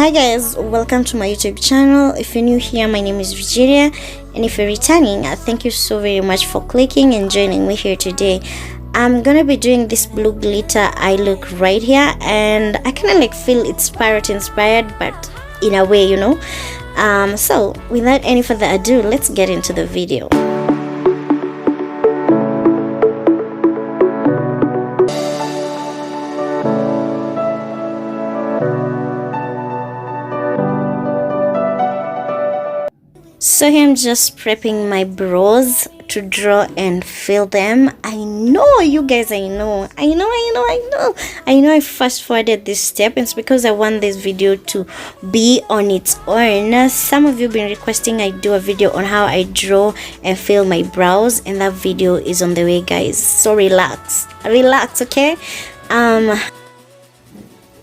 Hi guys, welcome to my YouTube channel. If you're new here, my name is Virginia, and if you're returning, thank you so very much for clicking and joining me here today. I'm gonna be doing this blue glitter eye look right here, and I kind of like feel it's pirate inspired, but in a way, so without any further ado, let's get into the video. So here I'm just prepping my brows to draw and fill them. I know you guys, I know I fast forwarded this step. It's because I want this video to be on its own. Some of you have been requesting I do a video on how I draw and fill my brows, and that video is on the way, guys. So relax, okay?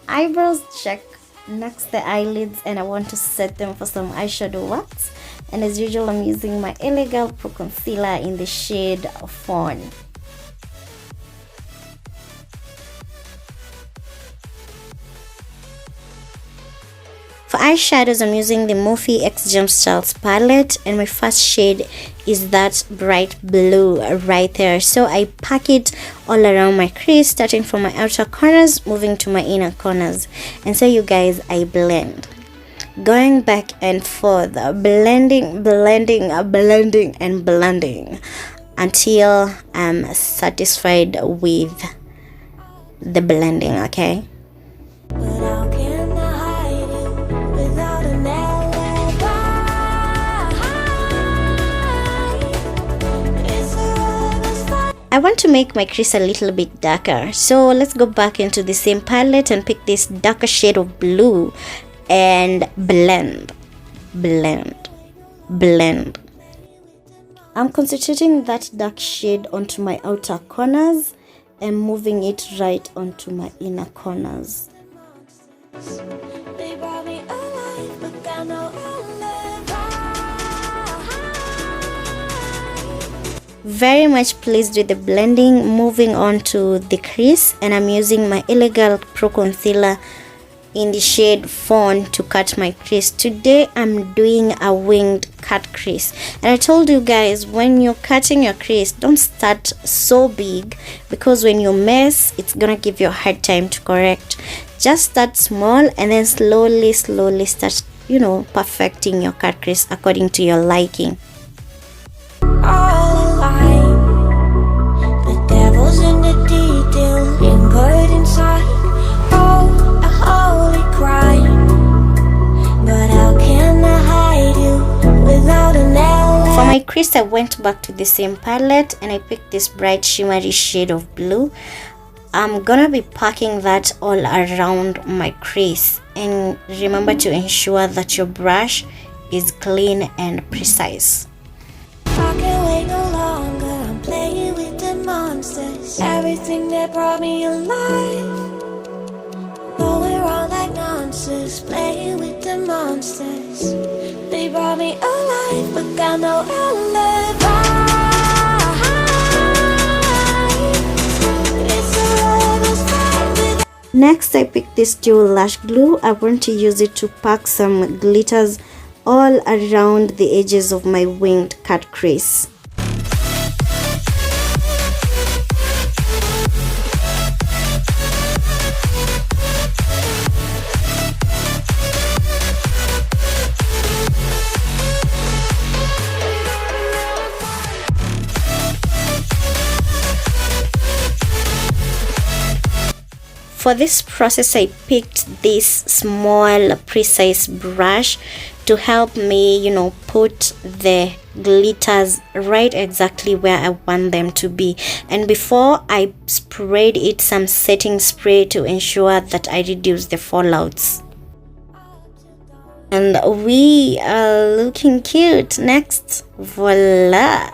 Eyebrows check. Next, the eyelids, and I want to set them for some eyeshadow wax. And as usual, I'm using my Elegant Pro Concealer in the shade Fawn. For eyeshadows, I'm using the Morphe X Gemstones palette, and my first shade is that bright blue right there. So I pack it all around my crease, starting from my outer corners, moving to my inner corners. And so you guys, I blend, going back and forth, blending and blending until I'm satisfied with the blending, okay? I want to make my crease a little bit darker, so let's go back into the same palette and pick this darker shade of blue and blend. I'm concentrating that dark shade onto my outer corners and moving it right onto my inner corners. Very much pleased with the blending. Moving on to the crease, and I'm using my Elegant Pro Concealer in the shade Fawn to cut my crease. Today I'm doing a winged cut crease, and I told you guys, when you're cutting your crease, don't start so big, because when you mess, it's gonna give you a hard time to correct. Just start small and then slowly start perfecting your cut crease according to your liking. For my crease, I went back to the same palette and I picked this bright shimmery shade of blue. I'm gonna be packing that all around my crease, and remember to ensure that your brush is clean and precise. I can't wait no longer. I'm playing with the monsters. Everything that brought me alive, going around like nonsense. Playing with the monsters. They brought me alive, but got no alibi. It's a lover's fight. Next, I picked this dual lash glue. I want to use it to pack some glitters all around the edges of my winged cut crease. For this process, I picked this small precise brush to help me put the glitters right exactly where I want them to be. And before, I sprayed it some setting spray to ensure that I reduce the fallouts. And we are looking cute. Next, voila,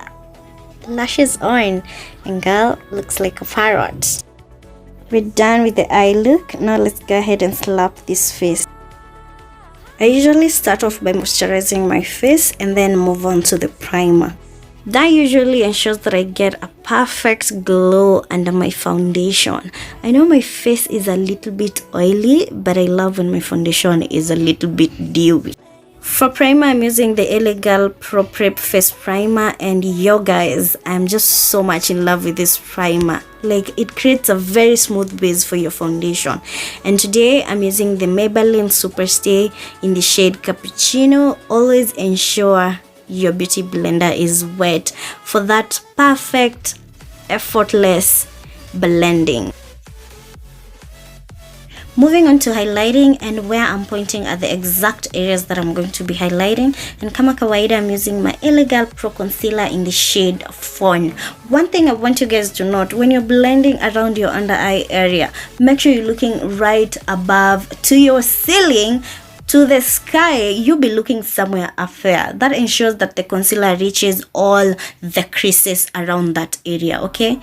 lashes on, and girl looks like a parrot. We're done with the eye look. Now let's go ahead and slap this face. I usually start off by moisturizing my face and then move on to the primer. That usually ensures that I get a perfect glow under my foundation. I know my face is a little bit oily, but I love when my foundation is a little bit dewy. For primer, I'm using the LA Girl Pro Prep Face Primer, and yo guys, I'm just so much in love with this primer. Like, it creates a very smooth base for your foundation. And today I'm using the Maybelline Superstay in the shade Cappuccino. Always ensure your beauty blender is wet for that perfect, effortless blending. Moving on to highlighting, and where I'm pointing at the exact areas that I'm going to be highlighting. And kama kawaida, I'm using my LA Girl Pro Concealer in the shade Fawn. One thing I want you guys to note, when you're blending around your under eye area, make sure you're looking right above to your ceiling, to the sky. You'll be looking somewhere up there. That ensures that the concealer reaches all the creases around that area. Okay,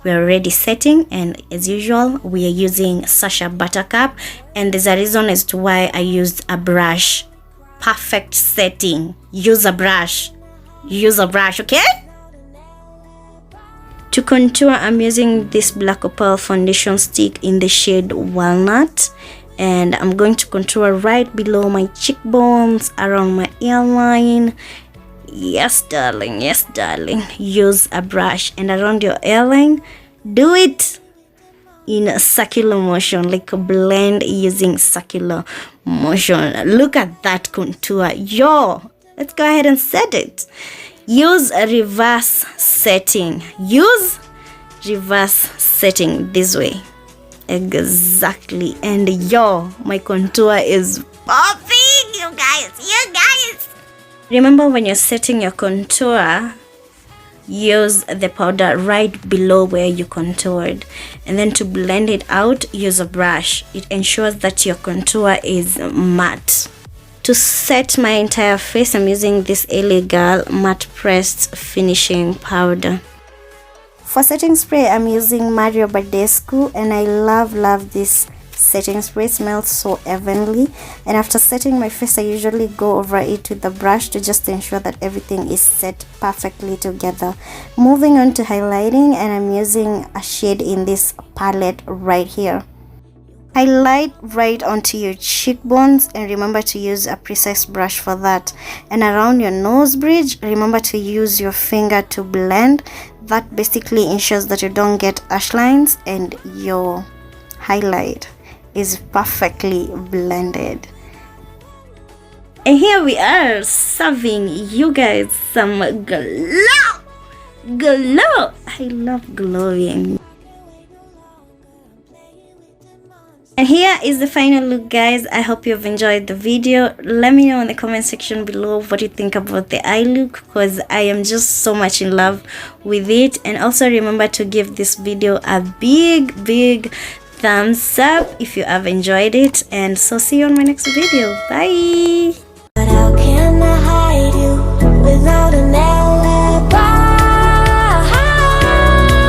we're already setting, and as usual we are using Sacha Buttercup, and there's a reason as to why I used a brush. Perfect setting. Use a brush, okay? To contour, I'm using this Black Opal foundation stick in the shade Walnut, and I'm going to contour right below my cheekbones, around my hairline. Yes darling, yes darling. Use a brush, and around your hairline, do it in a circular motion, like a blend using circular motion. Look at that contour. Yo, let's go ahead and set it. Use a reverse setting. Use reverse setting this way. Exactly. And yo, my contour is popping, you guys. Remember, when you're setting your contour, use the powder right below where you contoured, and then to blend it out, use a brush. It ensures that your contour is matte. To set my entire face, I'm using this LA Girl matte pressed finishing powder. For setting spray, I'm using Mario Badescu, and I love this setting spray. It smells so heavenly. And after setting my face, I usually go over it with the brush to just ensure that everything is set perfectly together. Moving on to highlighting, and I'm using a shade in this palette right here. Highlight right onto your cheekbones, and remember to use a precise brush for that. And around your nose bridge, remember to use your finger to blend. That basically ensures that you don't get harsh lines and your highlight is perfectly blended. And here we are, serving you guys some glow. I love glowing. And here is the final look, guys. I hope you've enjoyed the video. Let me know in the comment section below what you think about the eye look, because I am just so much in love with it. And also remember to give this video a big thumbs up if you have enjoyed it, and so see you on my next video. Bye.